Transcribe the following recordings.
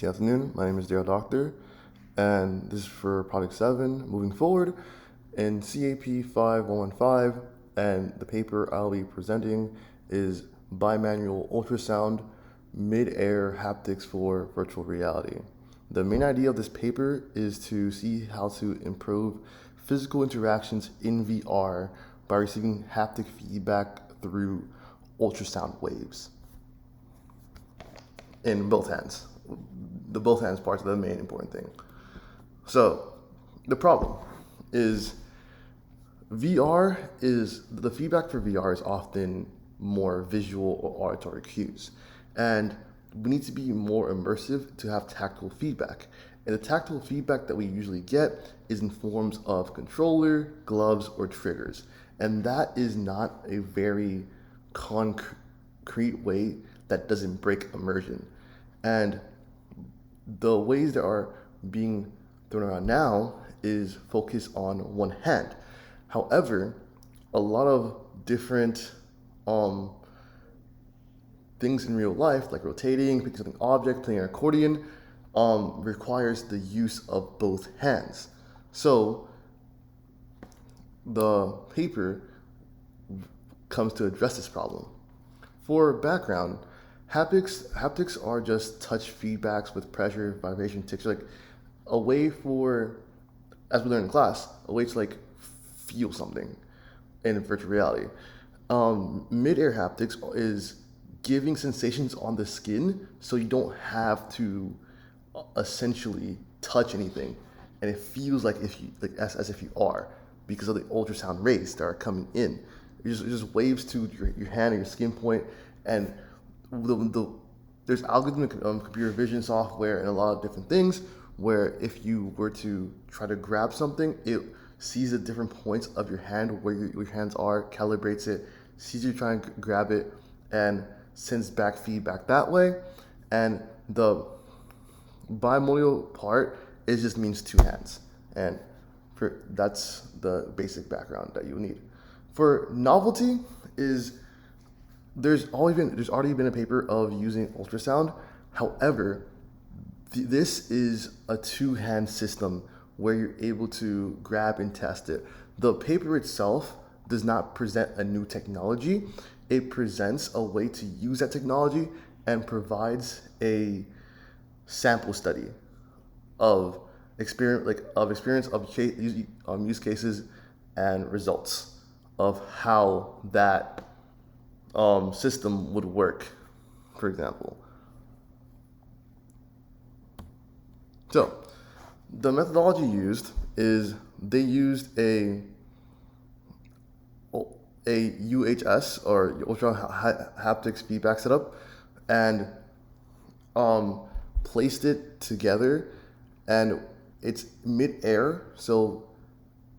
Good afternoon. My name is Daryl Doctor, and this is for Project 7 moving forward in CAP 5115. And the paper I'll be presenting is Bimanual Ultrasound Mid-Air Haptics for Virtual Reality. The main idea of this paper is to see how to improve physical interactions in VR by receiving haptic feedback through ultrasound waves in both hands. The both hands part's the main important thing. So the problem is the feedback for VR is often more visual or auditory cues. And we need to be more immersive to have tactile feedback. And the tactile feedback that we usually get is in forms of controller, gloves, or triggers. And that is not a very concrete way that doesn't break immersion. And the ways that are being thrown around now is focus on one hand. However, a lot of different things in real life, like rotating, picking something object, playing an accordion, requires the use of both hands. So the paper comes to address this problem. For background, haptics are just touch feedbacks with pressure, vibration, texture, like a way for, as we learned in class, a way to like feel something in virtual reality. Mid-air haptics is giving sensations on the skin so you don't have to essentially touch anything, and it feels like as if you are, because of the ultrasound rays that are coming in. It just waves to your hand or your skin point, and there's algorithmic computer vision software and a lot of different things where if you were to try to grab something, it sees the different points of your hand where your hands are, calibrates it, sees you try and grab it, and sends back feedback that way. And the bimodal part, it just means two hands. And that's the basic background that you need. For novelty is there's already been a paper of using ultrasound. However, this is a two-hand system where you're able to grab and test it. The paper itself does not present a new technology. It presents a way to use that technology and provides a sample study of experience of use cases and results of how that system would work, for example. So the methodology used is they used a UHS, or ultra haptics feedback setup, and placed it together, and it's mid-air, so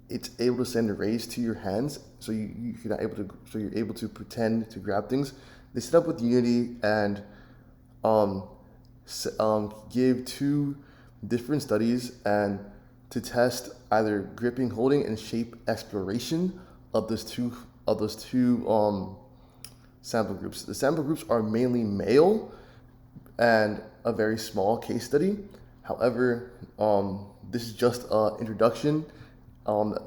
it's able to send rays to your hands, so you're able to pretend to grab things. They set up with Unity and gave two different studies and to test either gripping, holding, and shape exploration of those two sample groups. The sample groups are mainly male and a very small case study. However, this is just an introduction,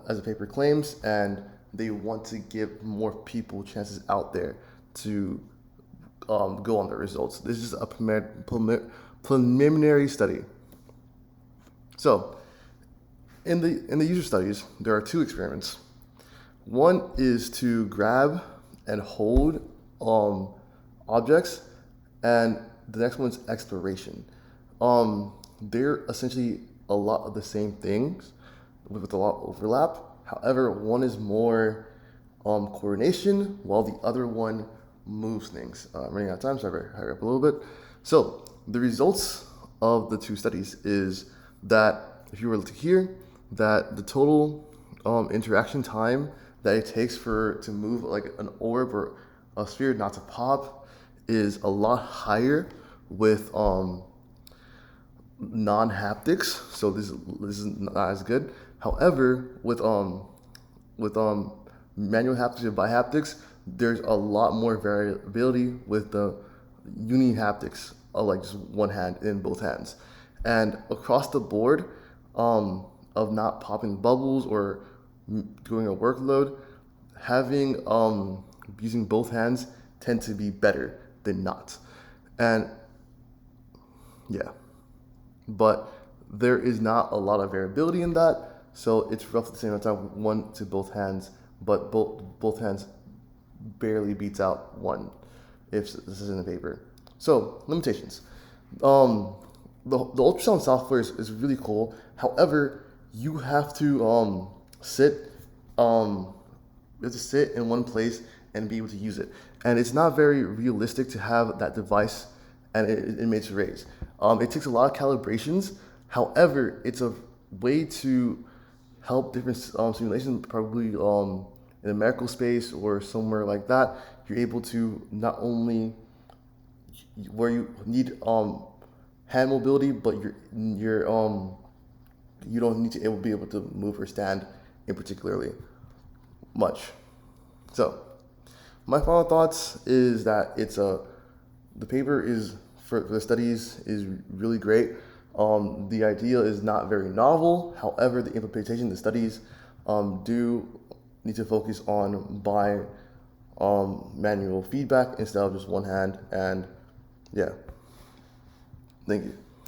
as the paper claims, and they want to give more people chances out there to go on the results. This is a preliminary study. So, in the user studies, there are two experiments. One is to grab and hold objects, and the next one is exploration. They're essentially a lot of the same things with a lot of overlap. However, one is more coordination, while the other one moves things. I'm running out of time, so I better hurry up a little bit. So the results of the two studies is that if you were to hear that the total interaction time that it takes to move like an orb or a sphere not to pop is a lot higher with non-haptics, so this is not as good. However, with manual haptics and bihaptics, there's a lot more variability with the uni haptics like just one hand in both hands. And across the board, of not popping bubbles or doing a workload, having using both hands tend to be better than not. And yeah, but there is not a lot of variability in that. So it's roughly the same amount of time, one to both hands, but both hands barely beats out one if this is in the paper. So limitations. The ultrasound software is really cool. However, you have to sit in one place and be able to use it. And it's not very realistic to have that device and it makes raise. It takes a lot of calibrations. However, it's a way to help different simulations, probably in a medical space or somewhere like that. You're able to not only where you need hand mobility, but you don't need to be able to move or stand in particularly much. So my final thoughts is that the paper is for the studies is really great. The idea is not very novel. However, the implementation, the studies do need to focus on manual feedback instead of just one hand. And yeah, thank you.